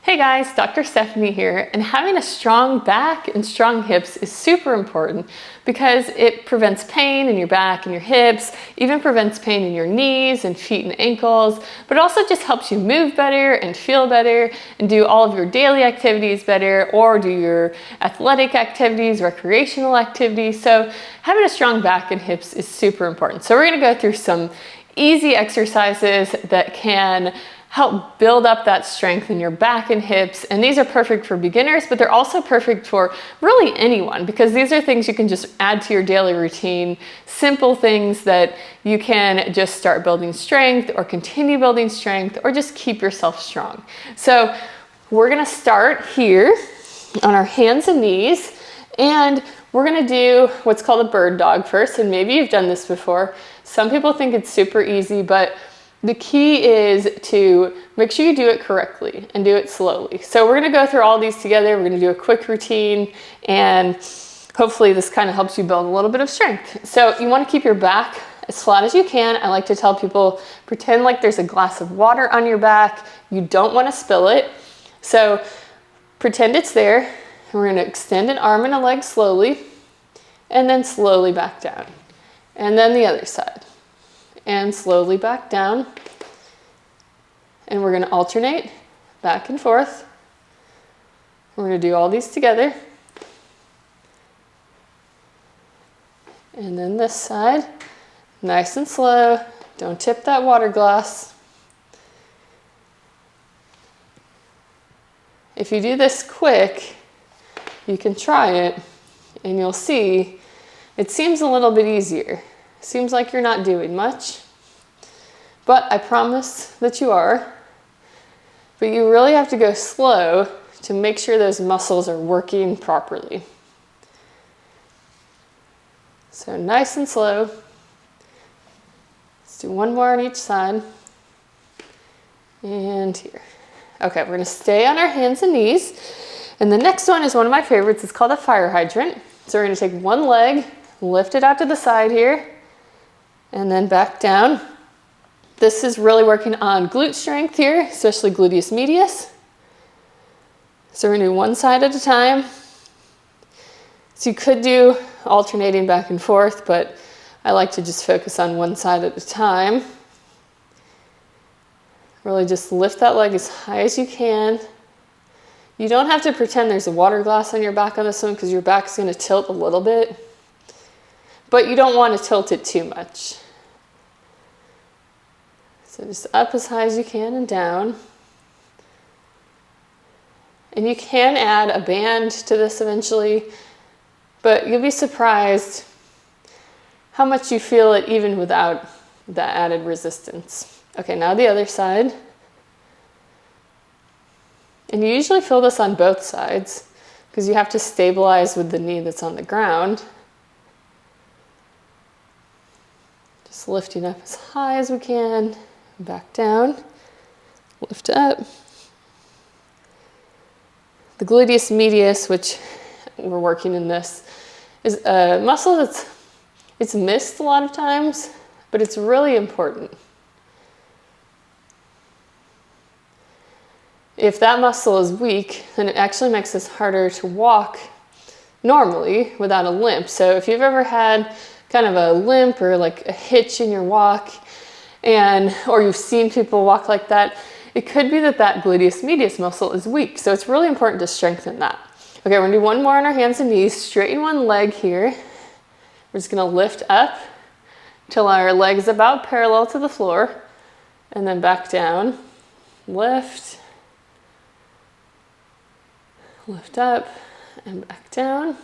Hey guys, Dr. Stephanie here, and having a strong back and strong hips is super important because it prevents pain in your back and your hips, even prevents pain in your knees and feet and ankles, but also just helps you move better and feel better and do all of your daily activities better or do your athletic activities, recreational activities. So having a strong back and hips is super important. So we're gonna go through some easy exercises that can help build up that strength in your back and hips. And these are perfect for beginners, but they're also perfect for really anyone because these are things you can just add to your daily routine, simple things that you can just start building strength or continue building strength or just keep yourself strong. So we're gonna start here on our hands and knees, and we're gonna do what's called a bird dog first, and maybe you've done this before. Some people think it's super easy, but the key is to make sure you do it correctly and do it slowly. So we're gonna go through all these together. We're gonna do a quick routine, and hopefully this kind of helps you build a little bit of strength. So you wanna keep your back as flat as you can. I like to tell people, pretend like there's a glass of water on your back. You don't wanna spill it. So pretend it's there, and we're gonna extend an arm and a leg slowly, and then slowly back down. And then the other side. And slowly back down. And we're gonna alternate back and forth. We're gonna do all these together. And then this side, nice and slow. Don't tip that water glass. If you do this quick, you can try it and you'll see it seems a little bit easier. Seems like you're not doing much, but I promise that you are. But you really have to go slow to make sure those muscles are working properly. So nice and slow. Let's do one more on each side. And here. Okay, we're gonna stay on our hands and knees. And the next one is one of my favorites. It's called a fire hydrant. So we're gonna take one leg, lift it out to the side here, and then back down. This is really working on glute strength here, especially gluteus medius. So we're gonna do one side at a time. So you could do alternating back and forth, but I like to just focus on one side at a time. Really just lift that leg as high as you can. You don't have to pretend there's a water glass on your back on this one because your back's gonna tilt a little bit. But you don't want to tilt it too much. So just up as high as you can and down. And you can add a band to this eventually, but you'll be surprised how much you feel it even without that added resistance. Okay, now the other side. And you usually feel this on both sides because you have to stabilize with the knee that's on the ground. Just lifting up as high as we can, back down, lift up. The gluteus medius, which we're working in this, is a muscle it's missed a lot of times, but it's really important. If that muscle is weak, then it actually makes it harder to walk normally without a limp. So if you've ever had kind of a limp or like a hitch in your walk, or you've seen people walk like that, it could be that that gluteus medius muscle is weak. So it's really important to strengthen that. Okay, we're gonna do one more on our hands and knees. Straighten one leg here. We're just gonna lift up till our leg is about parallel to the floor, and then back down. Lift, lift up, and back down.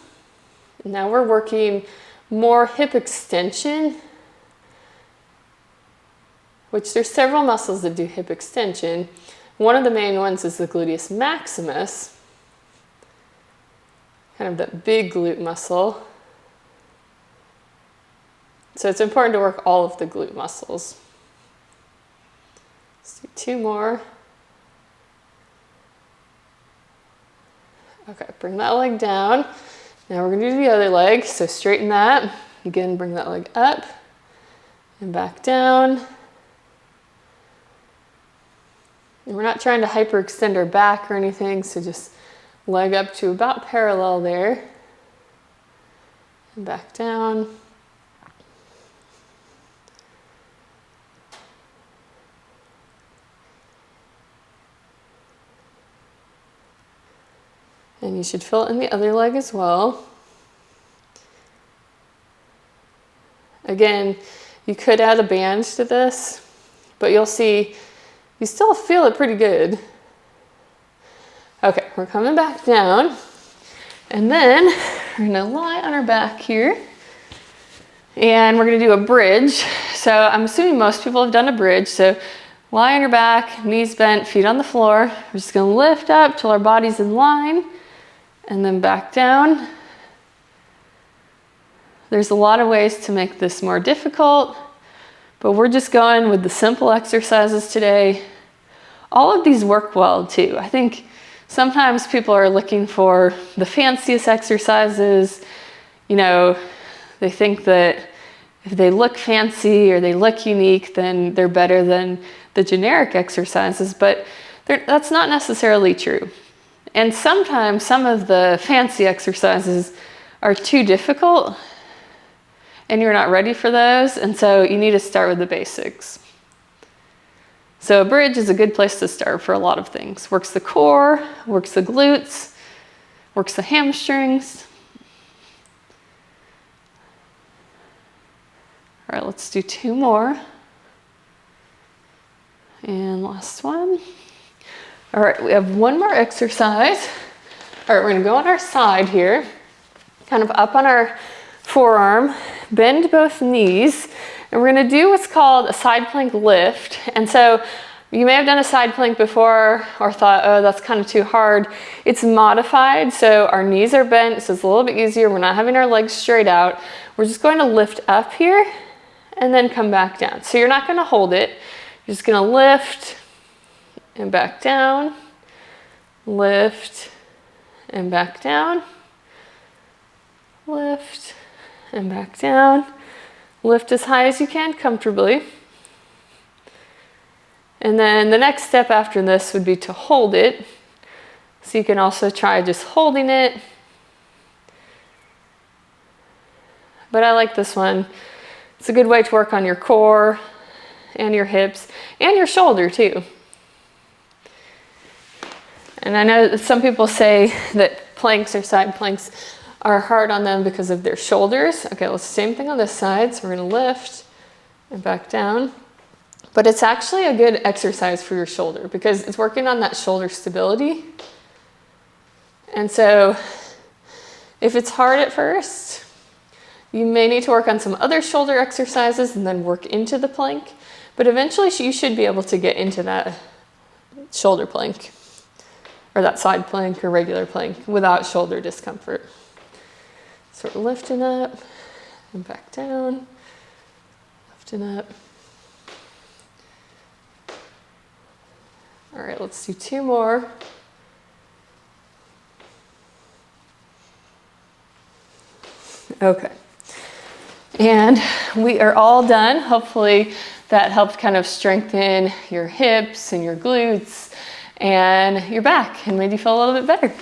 Now we're working more hip extension, which there's several muscles that do hip extension. One of the main ones is the gluteus maximus, kind of that big glute muscle. So it's important to work all of the glute muscles. Let's do two more. Okay, bring that leg down. Now we're gonna do the other leg, so straighten that. Again, bring that leg up and back down. And we're not trying to hyperextend our back or anything, so just leg up to about parallel there. And back down. And you should feel it in the other leg as well. Again, you could add a band to this, but you'll see you still feel it pretty good. Okay, we're coming back down, and then we're gonna lie on our back here, and we're gonna do a bridge. So I'm assuming most people have done a bridge, so lie on your back, knees bent, feet on the floor. We're just gonna lift up till our body's in line, and then back down. There's a lot of ways to make this more difficult, but we're just going with the simple exercises today. All of these work well too. I think sometimes people are looking for the fanciest exercises. You know, they think that if they look fancy or they look unique, then they're better than the generic exercises, but that's not necessarily true. And sometimes some of the fancy exercises are too difficult and you're not ready for those, and so you need to start with the basics. So a bridge is a good place to start for a lot of things. Works the core, works the glutes, works the hamstrings. All right, let's do 2 more. And last one. All right, we have 1 more exercise. All right, we're gonna go on our side here, kind of up on our forearm, bend both knees, and we're gonna do what's called a side plank lift. And so you may have done a side plank before or thought, oh, that's kind of too hard. It's modified, so our knees are bent, so it's a little bit easier. We're not having our legs straight out. We're just going to lift up here and then come back down. So you're not gonna hold it. You're just gonna lift and back down, lift and back down, lift and back down. Lift as high as you can comfortably. And then the next step after this would be to hold it. So you can also try just holding it. But I like this one. It's a good way to work on your core and your hips and your shoulder too. And I know that some people say that planks or side planks are hard on them because of their shoulders. Okay, well, same thing on this side. So we're gonna lift and back down. But it's actually a good exercise for your shoulder because it's working on that shoulder stability. And so if it's hard at first, you may need to work on some other shoulder exercises and then work into the plank. But eventually you should be able to get into that shoulder plank or that side plank or regular plank without shoulder discomfort. So we're lifting up and back down, lifting up. All right, let's do 2 more. Okay, and we are all done. Hopefully that helped kind of strengthen your hips and your glutes and your back and made you feel a little bit better.